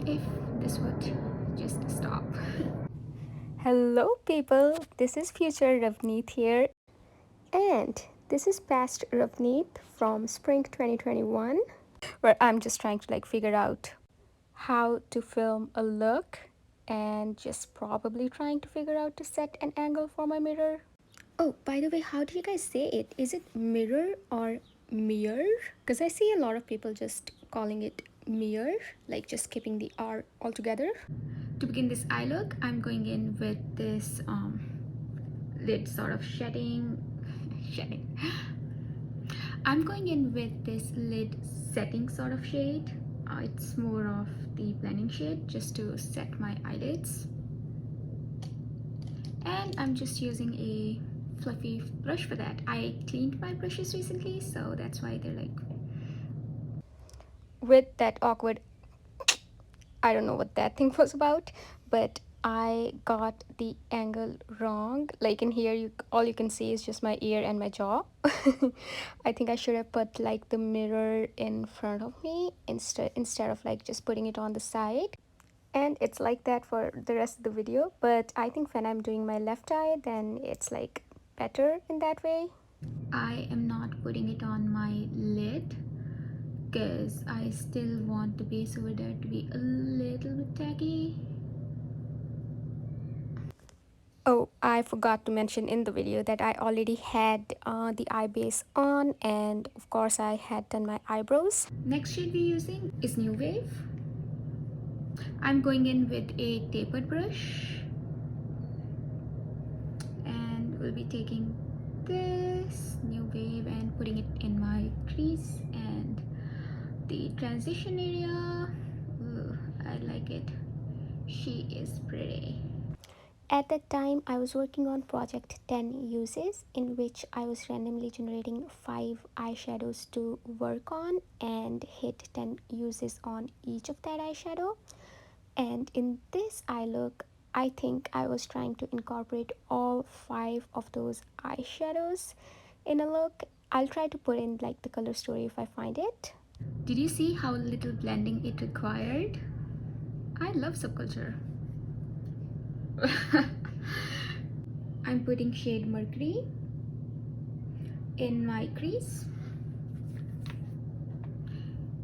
if this would just stop. Hello people, this is future Ravneet here, and this is past Ravneet from spring 2021, where I'm just trying to figure out how to film a look and just probably trying to figure out to set an angle for my mirror. Oh, by the way, how do you guys say it? Is it mirror or mirror? Because I see a lot of people just calling it mirror, like just skipping the R altogether. To begin this eye look, I'm going in with this lid sort of shedding. I'm going in with this lid setting sort of shade. It's more of the blending shade just to set my eyelids. And I'm just using a fluffy brush for that. I cleaned my brushes recently, so that's why they're like... With that awkward, I don't know what that thing was about, but I got the angle wrong. Like in here, all you can see is just my ear and my jaw. I think I should have put like the mirror in front of me instead of like just putting it on the side. And it's like that for the rest of the video, but I think when I'm doing my left eye, then it's like better in that way. I am not putting it on my lid because I still want the base over there to be a little bit tacky. Oh, I forgot to mention in the video that I already had the eye base on, and of course I had done my eyebrows. Next shade we're using is New Wave. I'm going in with a tapered brush and we'll be taking this New Wave and putting it in my crease and the transition area. Ooh, I like it. She is pretty. At that time, I was working on project 10 uses, in which I was randomly generating 5 eyeshadows to work on and hit 10 uses on each of that eyeshadow. And in this eye look, I think I was trying to incorporate all 5 of those eyeshadows in a look. I'll try to put in like the color story if I find it. Did you see how little blending it required? I love subculture. I'm putting shade Mercury in my crease.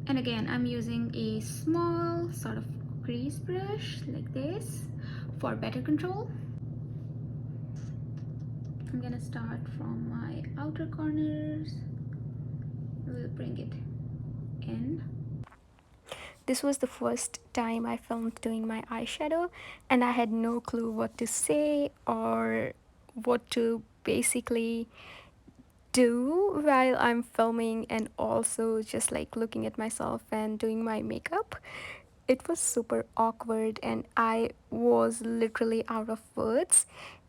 And again, I'm using a small sort of crease brush like this for better control. I'm gonna start from my outer corners. We'll bring it in. This was the first time I filmed doing my eyeshadow, and I had no clue what to say or what to basically do while I'm filming, and also just like looking at myself and doing my makeup. It was super awkward and I was literally out of words,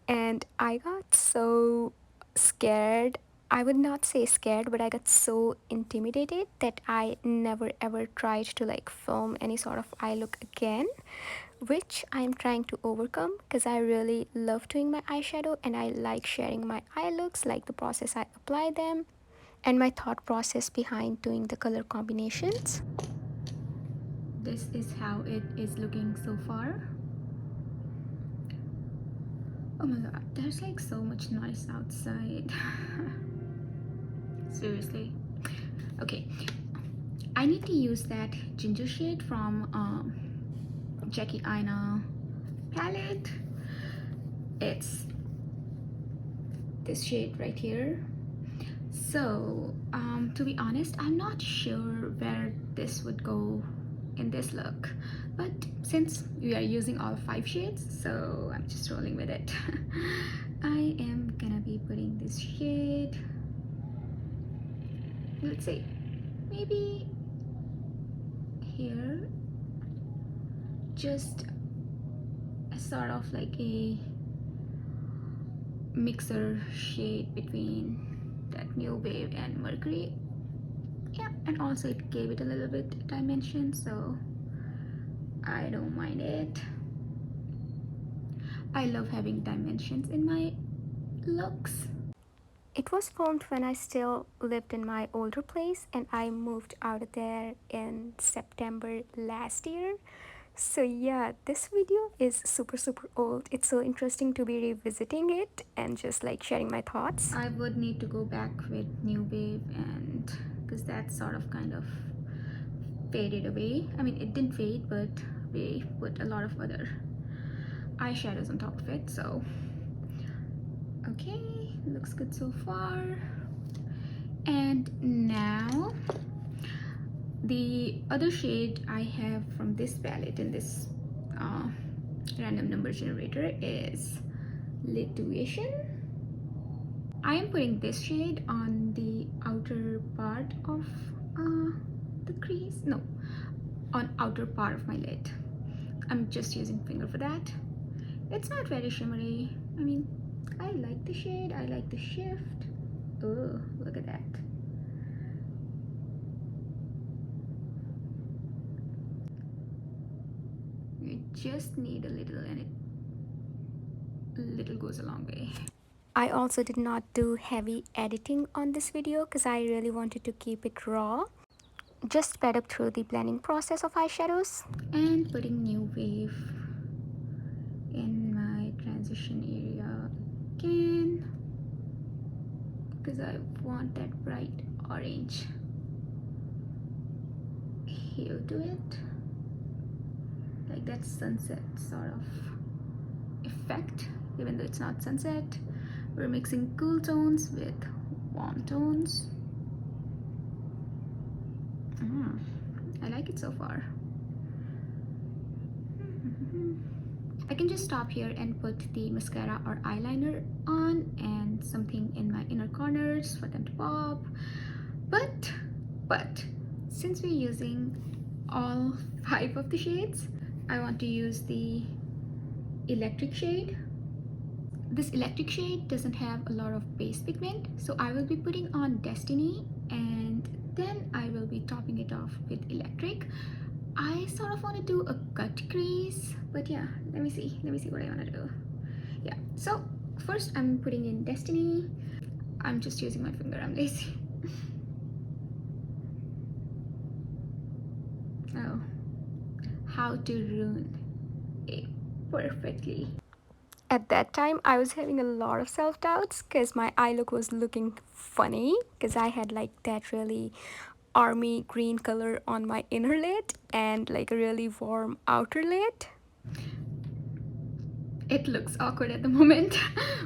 and I got so scared. I would not say scared, but I got so intimidated that I never ever tried to like film any sort of eye look again, which I'm trying to overcome because I really love doing my eyeshadow and I like sharing my eye looks, like the process I apply them and my thought process behind doing the color combinations. This is how it is looking so far. Oh my god, there's like so much noise outside. Seriously. Okay, I need to use that ginger shade from Jackie Aina palette. It's this shade right here. So to be honest, I'm not sure where this would go in this look, but since we are using all 5 shades, so I'm just rolling with it. I am gonna be putting this shade, let's say maybe here, just a sort of like a mixer shade between that New Wave and Mercury. Yeah, and also it gave it a little bit dimension, so I don't mind it. I love having dimensions in my looks. It was filmed when I still lived in my older place and I moved out of there in September last year. So yeah, this video is super old. It's so interesting to be revisiting it and just like sharing my thoughts. I would need to go back with New Wave, and because that sort of kind of faded away. I mean, it didn't fade, but we put a lot of other eyeshadows on top of it. So okay, looks good so far. And now the other shade I have from this palette in this random number generator is Lituation. I am putting this shade on the outer part of the crease, no, on outer part of my lid. I'm just using finger for that. It's not very shimmery. I mean, I like the shade, I like the shift. Oh, look at that. You just need a little, and a little goes a long way. I also did not do heavy editing on this video because I really wanted to keep it raw. Just sped up through the blending process of eyeshadows. And putting New Wave in my transition area again, because I want that bright orange hue to it, like that sunset sort of effect. Even though it's not sunset, we're mixing cool tones with warm tones. I like it so far. I can just stop here and put the mascara or eyeliner on and something in my inner corners for them to pop. But since we're using all 5 of the shades, I want to use the electric shade. This electric shade doesn't have a lot of base pigment, so I will be putting on Destiny and then I will be topping it off with electric. I sort of want to do a cut crease, but yeah, let me see what I want to do. Yeah, so first I'm putting in Destiny. I'm just using my finger, I'm lazy. Oh, how to ruin it perfectly. At that time, I was having a lot of self-doubts because my eye look was looking funny because I had like that really army green color on my inner lid and like a really warm outer lid. It looks awkward at the moment,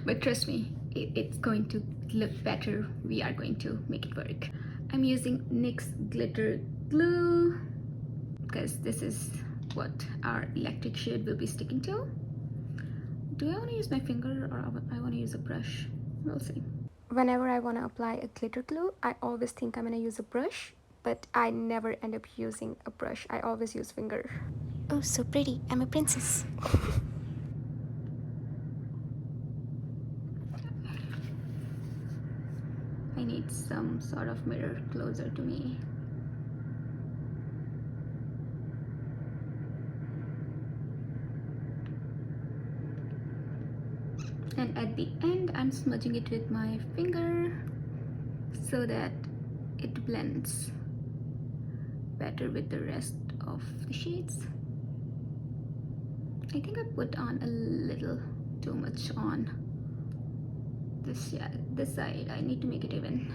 but trust me, it's going to look better. We are going to make it work. I'm using NYX glitter glue because this is what our electric shade will be sticking to. Do I want to use my finger or I want to use a brush? We'll see. Whenever I want to apply a glitter glue, I always think I'm gonna use a brush, but I never end up using a brush. I always use finger. Oh, so pretty. I'm a princess. I need some sort of mirror closer to me. And at the end, I'm smudging it with my finger so that it blends better with the rest of the shades. I think I put on a little too much on this side. I need to make it even.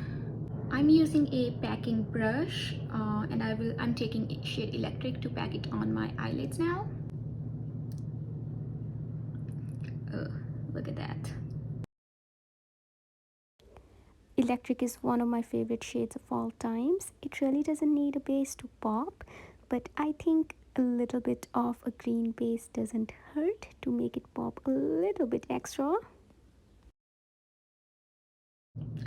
I'm using a packing brush and I'm taking shade Electric to pack it on my eyelids now. Oh, look at that. Electric is one of my favorite shades of all times. It really doesn't need a base to pop, but I think a little bit of a green base doesn't hurt to make it pop a little bit extra.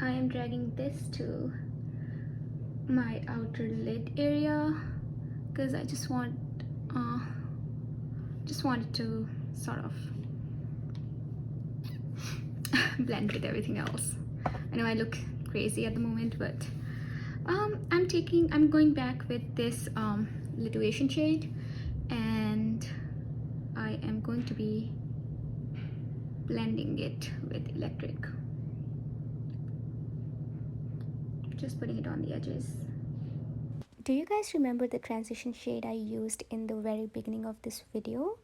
I am dragging this to my outer lid area because I just want it to sort of blend with everything else. I know I look crazy at the moment, but I'm going back with this Lituation shade, and I am going to be blending it with Electric. Just putting it on the edges. Do you guys remember the transition shade I used in the very beginning of this video?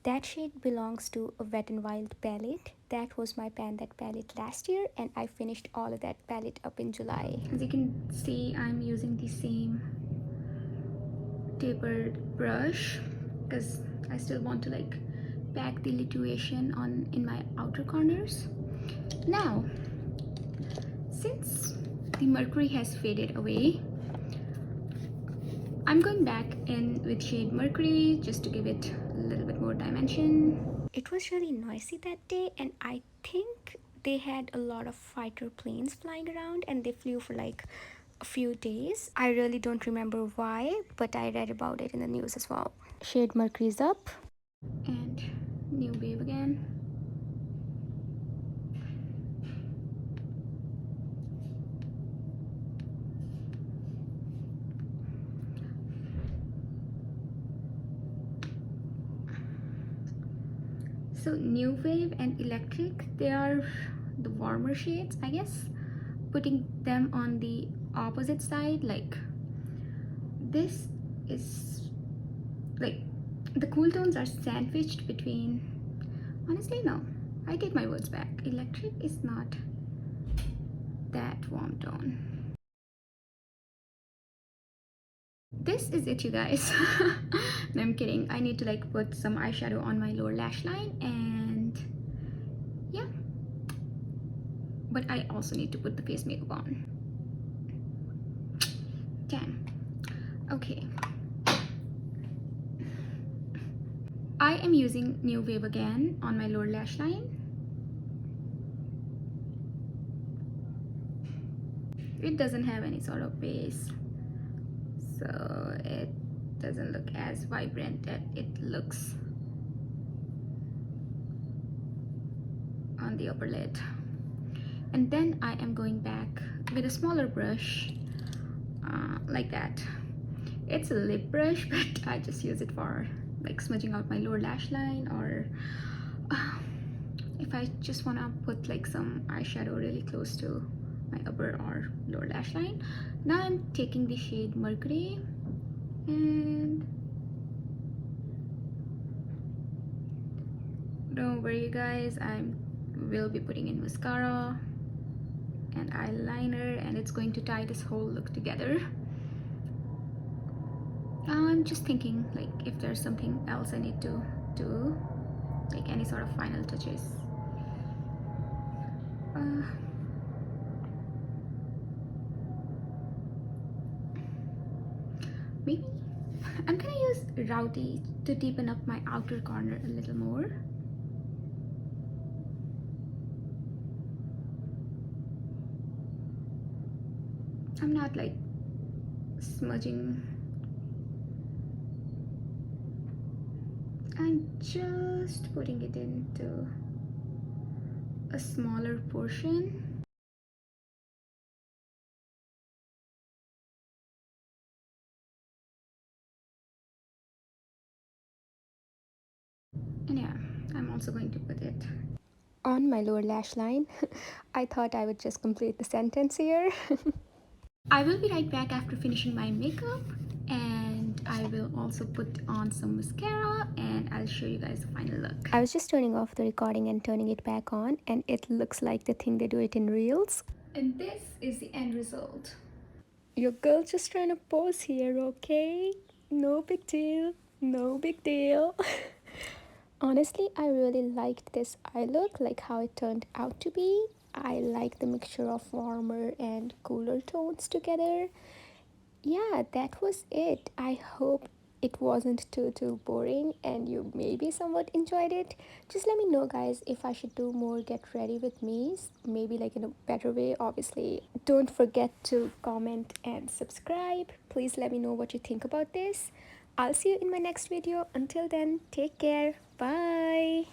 That shade belongs to a Wet n Wild palette. That was my pan that palette last year, and I finished all of that palette up in July. As you can see, I'm using the same tapered brush because I still want to like pack the lituation on in my outer corners. Now, since the mercury has faded away, I'm going back in with shade Mercury just to give it a little bit more dimension. It was really noisy that day, and I think they had a lot of fighter planes flying around, and they flew for like a few days. I really don't remember why, but I read about it in the news as well. Shade Mercury's up. And new wave again. So new wave and electric, they are the warmer shades, I guess. Putting them on the opposite side, like this is like the cool tones are sandwiched between, honestly no, I take my words back, electric is not that warm tone. This is it, you guys. No, I'm kidding. I need to like put some eyeshadow on my lower lash line, and yeah, but I also need to put the face makeup on. Damn. Okay, I am using New Wave again on my lower lash line. It doesn't have any sort of base, so it doesn't look as vibrant as it looks on the upper lid. And then I am going back with a smaller brush, like that. It's a lip brush, but I just use it for like smudging out my lower lash line, or if I just want to put like some eyeshadow really close to my upper or lower lash line. Now I'm taking the shade Mercury, and don't worry you guys, I will be putting in mascara and eyeliner, and it's going to tie this whole look together. I'm just thinking like if there's something else I need to do, like any sort of final touches. Maybe I'm gonna use Rowdy to deepen up my outer corner a little more. I'm not like smudging, I'm just putting it into a smaller portion. And yeah, I'm also going to put it On my lower lash line. I thought I would just complete the sentence here. I will be right back after finishing my makeup, and I will also put on some mascara, and I'll show you guys the final look. I was just turning off the recording and turning it back on, and it looks like the thing they do it in reels. And this is the end result. Your girl just trying to pose here, okay? No big deal. No big deal. Honestly, I really liked this eye look, like how it turned out to be. I like the mixture of warmer and cooler tones together. Yeah, that was it. I hope it wasn't too boring and you maybe somewhat enjoyed it. Just let me know guys if I should do more get ready with me, maybe like in a better way. Obviously, don't forget to comment and subscribe. Please let me know what you think about this. I'll see you in my next video. Until then, take care. Bye.